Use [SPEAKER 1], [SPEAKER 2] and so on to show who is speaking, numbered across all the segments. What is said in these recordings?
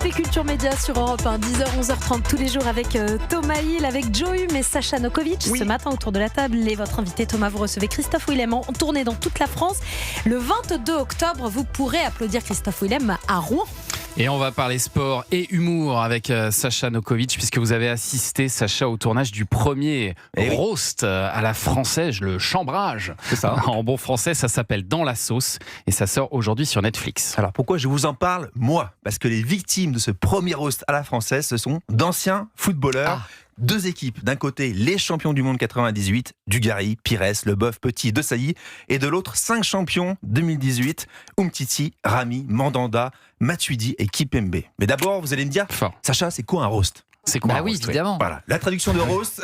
[SPEAKER 1] écoutez Culture Média sur Europe 1, 10h, 11h30 tous les jours avec Thomas Hill, avec Joe Hume et Sacha Nokovic.
[SPEAKER 2] Oui.
[SPEAKER 1] Ce matin, autour de la table, et votre invité Thomas, vous recevez Christophe Willem en tournée dans toute la France. Le 22 octobre, vous pourrez applaudir Christophe Willem à Rouen.
[SPEAKER 3] Et on va parler sport et humour avec Sacha Nokovic, puisque vous avez assisté, Sacha, au tournage du premier roast à la française, le chambrage.
[SPEAKER 2] C'est ça.
[SPEAKER 3] En bon français, ça s'appelle Dans la sauce et ça sort aujourd'hui sur Netflix.
[SPEAKER 2] Alors pourquoi je vous en parle, moi? Parce que les victimes de ce premier roast à la française, ce sont d'anciens footballeurs. Deux équipes, d'un côté les champions du monde 98, Dugarry, Pires, Leboeuf, Petit, Desailly, et de l'autre 5 champions 2018, Umtiti, Rami, Mandanda, Matuidi et Kipembe. Mais d'abord, vous allez me dire,
[SPEAKER 3] Fort.
[SPEAKER 2] Sacha, c'est quoi un roast?
[SPEAKER 3] C'est quoi un
[SPEAKER 4] oui,
[SPEAKER 3] roast,
[SPEAKER 4] évidemment.
[SPEAKER 2] Voilà, la traduction de roast,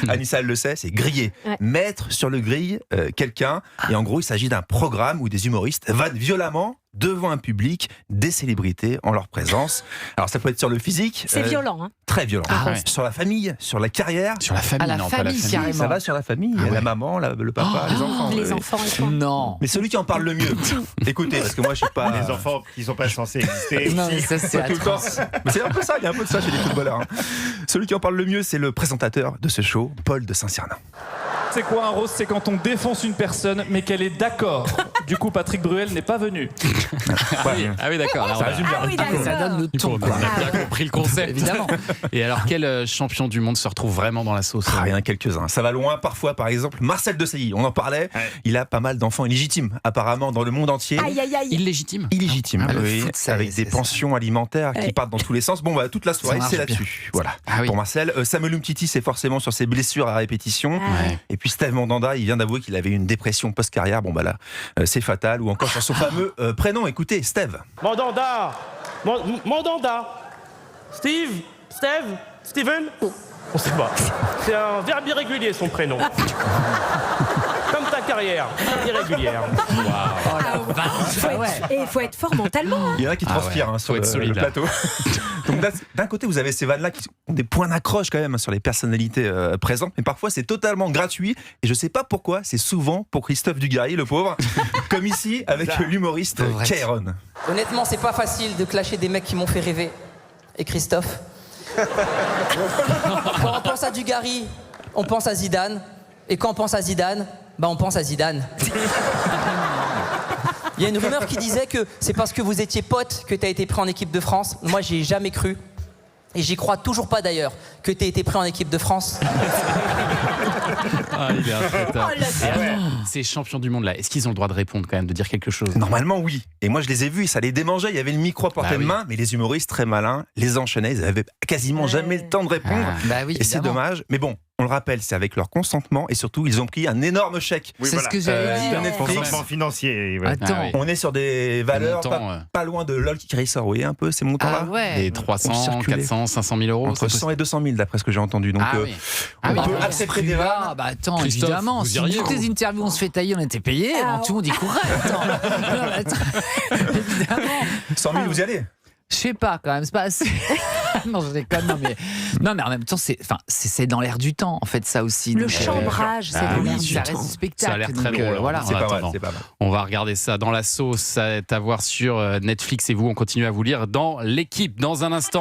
[SPEAKER 2] Anissa elle le sait, c'est griller.
[SPEAKER 1] Ouais.
[SPEAKER 2] Mettre sur le grill quelqu'un, et en gros il s'agit d'un programme où des humoristes vannent violemment devant un public des célébrités en leur présence. Alors ça peut être sur le physique.
[SPEAKER 1] C'est violent, hein.
[SPEAKER 2] Très violent.
[SPEAKER 3] Ah ouais.
[SPEAKER 2] Sur la famille, sur la carrière.
[SPEAKER 3] Sur la famille,
[SPEAKER 4] À la
[SPEAKER 3] non, pas la
[SPEAKER 4] famille,
[SPEAKER 3] famille.
[SPEAKER 4] carrément.
[SPEAKER 2] Ça va sur la famille,
[SPEAKER 3] Ah ouais.
[SPEAKER 2] la maman, le papa, les enfants.
[SPEAKER 1] Les
[SPEAKER 2] oui.
[SPEAKER 1] enfants et tout.
[SPEAKER 4] Non.
[SPEAKER 2] Mais celui qui en parle le mieux, écoutez, parce que moi je suis pas...
[SPEAKER 5] Les enfants qui sont pas censés exister.
[SPEAKER 4] Non, mais ça, c'est
[SPEAKER 2] Pas tout le temps.
[SPEAKER 4] atroce.
[SPEAKER 2] Mais c'est un peu ça, il y a un peu de ça chez les footballeurs. hein. Celui qui en parle le mieux, c'est le présentateur de ce show, Paul de Saint-Cernin.
[SPEAKER 6] C'est quoi un roast? C'est quand on défonce une personne mais qu'elle est d'accord. Du coup, Patrick Bruel n'est pas venu.
[SPEAKER 3] Ah oui, d'accord. Alors,
[SPEAKER 1] Ah oui, d'accord.
[SPEAKER 4] Ça donne le ton,
[SPEAKER 3] on
[SPEAKER 4] quoi.
[SPEAKER 3] a bien compris le concept.
[SPEAKER 4] Évidemment.
[SPEAKER 3] Et alors, quel champion du monde se retrouve vraiment dans la sauce?
[SPEAKER 2] Ah, il y en a quelques-uns. Ça va loin. Parfois, par exemple, Marcel Desailly, on en parlait.
[SPEAKER 5] Ouais.
[SPEAKER 2] Il a pas mal d'enfants illégitimes, apparemment, dans le monde entier.
[SPEAKER 1] Aïe, aïe, aïe.
[SPEAKER 3] Illégitime.
[SPEAKER 2] Illégitimes,
[SPEAKER 4] Ah, le
[SPEAKER 2] oui,
[SPEAKER 4] foot, ça,
[SPEAKER 2] avec
[SPEAKER 4] c'est
[SPEAKER 2] des
[SPEAKER 4] ça.
[SPEAKER 2] pensions alimentaires qui
[SPEAKER 1] Ouais.
[SPEAKER 2] partent dans tous les sens. Bon, bah, toute la soirée,
[SPEAKER 4] Ça marche
[SPEAKER 2] c'est là-dessus. Voilà.
[SPEAKER 3] Ah oui.
[SPEAKER 2] Pour Marcel, Samuel Umtiti, c'est forcément sur ses blessures à répétition.
[SPEAKER 1] Ah.
[SPEAKER 3] Ouais.
[SPEAKER 2] Et puis Steve Mandanda, il vient d'avouer qu'il avait une dépression post-carrière. Bon, bah là, c'est fatal. Ou encore sur son fameux prénom. Écoutez, Steve.
[SPEAKER 7] Mandanda Mandanda Steve Steve Steven On sait pas. C'est un verbe irrégulier son prénom. Comme ta carrière, irrégulière.
[SPEAKER 1] Il faut être fort mentalement. Hein.
[SPEAKER 2] Il y en a qui transpirent
[SPEAKER 3] ouais.
[SPEAKER 2] sur
[SPEAKER 3] Faut être
[SPEAKER 2] le
[SPEAKER 3] solide, là.
[SPEAKER 2] plateau. Donc d'un côté, vous avez ces vannes-là qui ont des points d'accroche quand même sur les personnalités présentes, mais parfois c'est totalement gratuit. Et je sais pas pourquoi, c'est souvent pour Christophe Dugarry, le pauvre, comme ici avec l'humoriste
[SPEAKER 4] Pauvrette.
[SPEAKER 2] Kairon.
[SPEAKER 8] Honnêtement, c'est pas facile de clasher des mecs qui m'ont fait rêver. Et Christophe. Quand on pense à Dugarry, on pense à Zidane. Et quand on pense à Zidane, on pense à Zidane. Il y a une rumeur qui disait que c'est parce que vous étiez pote que t'as été pris en équipe de France. Moi, j'y ai jamais cru. Et j'y crois toujours pas d'ailleurs que t'aies été pris en équipe de France.
[SPEAKER 3] Ah, il est intraitable.
[SPEAKER 1] Oh, la
[SPEAKER 3] Et attends, ces champions du monde là, est-ce qu'ils ont le droit de répondre quand même, de dire quelque chose?
[SPEAKER 2] Normalement, oui. Et moi, je les ai vus, ça les démangeait. Il y avait le micro à portée
[SPEAKER 3] Bah
[SPEAKER 2] de
[SPEAKER 3] oui.
[SPEAKER 2] main, mais les humoristes très malins les enchaînaient. Ils avaient quasiment jamais le temps de répondre.
[SPEAKER 3] Ah.
[SPEAKER 4] Bah oui,
[SPEAKER 2] Et c'est
[SPEAKER 4] évidemment.
[SPEAKER 2] dommage. Mais bon, on le rappelle, c'est avec leur consentement et surtout, ils ont pris un énorme chèque.
[SPEAKER 5] Oui,
[SPEAKER 4] C'est
[SPEAKER 5] voilà.
[SPEAKER 4] ce que j'allais
[SPEAKER 2] Euh,
[SPEAKER 4] dire.
[SPEAKER 2] Netflix.
[SPEAKER 5] Consentement financier. Ouais.
[SPEAKER 4] Attends.
[SPEAKER 3] Ah oui.
[SPEAKER 2] On est sur des valeurs
[SPEAKER 3] montants,
[SPEAKER 2] pas loin de LOL qui ressort. Vous voyez un peu ces montants-là
[SPEAKER 4] Ah ouais.
[SPEAKER 3] Des
[SPEAKER 2] On
[SPEAKER 3] 300,
[SPEAKER 2] circulait.
[SPEAKER 3] 400, 500 000 euros.
[SPEAKER 2] Entre
[SPEAKER 3] c'est
[SPEAKER 2] 100 et 200 000 d'après ce que j'ai entendu. Donc,
[SPEAKER 3] Ah oui.
[SPEAKER 2] on
[SPEAKER 3] Ah oui.
[SPEAKER 2] peut
[SPEAKER 4] Ah,
[SPEAKER 2] accepter des
[SPEAKER 4] celui-là,
[SPEAKER 2] vannes.
[SPEAKER 4] bah attends,
[SPEAKER 3] Christophe,
[SPEAKER 4] évidemment,
[SPEAKER 3] vous
[SPEAKER 4] si
[SPEAKER 3] iriez,
[SPEAKER 4] toutes
[SPEAKER 3] vous
[SPEAKER 4] les interviews on se fait tailler, on était payés,
[SPEAKER 1] Ah,
[SPEAKER 4] tout le monde y courait. Attends. Non, mais attends. Évidemment.
[SPEAKER 2] 100 000, vous y allez.
[SPEAKER 4] Je sais pas quand même, c'est pas assez. Non, je déconne, non mais en même temps, c'est dans l'air du temps, en fait, ça aussi.
[SPEAKER 1] Le
[SPEAKER 4] Donc,
[SPEAKER 1] chambrage, c'est
[SPEAKER 3] Ah
[SPEAKER 1] le
[SPEAKER 3] oui,
[SPEAKER 1] l'air du
[SPEAKER 4] ça
[SPEAKER 1] temps.
[SPEAKER 4] reste du spectacle.
[SPEAKER 3] Ça a l'air très
[SPEAKER 4] donc,
[SPEAKER 3] drôle,
[SPEAKER 4] voilà.
[SPEAKER 2] C'est pas mal,
[SPEAKER 3] attendant.
[SPEAKER 2] c'est pas mal.
[SPEAKER 3] On va regarder ça dans la sauce, ça est à voir sur Netflix et vous, on continue à vous lire dans l'équipe dans un instant.